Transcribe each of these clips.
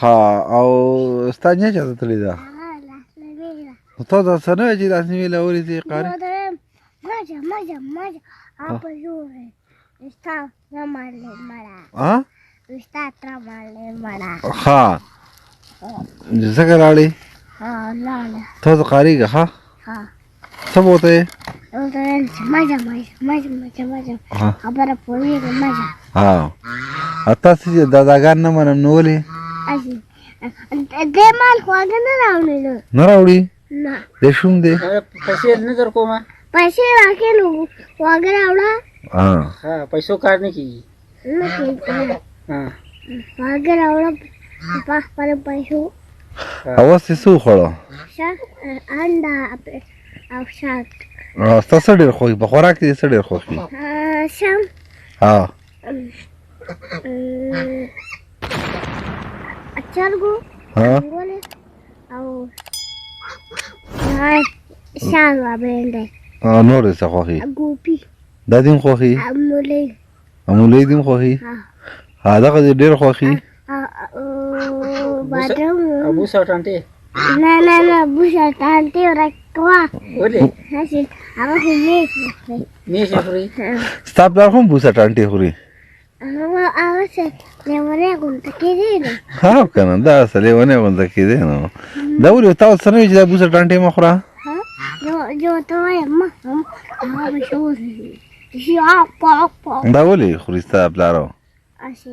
ها او ستا نه چاته تللی ده نو تا دا څه نه وایې چې داسې نیولې اورې ځې قاري ها څنګه لاړې ته اوس قارېږه ښه څه بوته یې ها تاسې چې داداګان نه منم نو ولې نه راوړي دی شوم دی پیسې نه در کومه पैसे राखे लोग वगैरह आवड़ा हाँ पैसों कार्ड नहीं की हाँ वगैरह आवड़ा पास पर पैसों اواز یې څه وخوړه شاک انډا او شاک ستا څه ډېر خوښي په خوراک کې دې څه ډېر خوښي شام ها اچار ګو ها او شام وابنده نور یې څه خوښي ګوپی دا دې هم خوښي امولۍ دې هم خوښي ها دغه دې ډېر خوښي अबू सटांटे ना ना ना अबू सटांटे और क्या बोले हाँ जी अब हमें नहीं शेफरी ستا پلار هم بوسه ټانټې خوري अब से लेवरे गुंत के दिन ها کنه دا اصل لیونی غونډه کېدی نو دا ولې تا څه نه وایي چې دا بوسه ټانټې مه خوره जो तो है अम्मा हम बशोर या पापा دا ولې خوري ستا پلارو ऐसे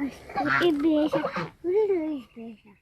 ऐसे बेशा पूरी बेशा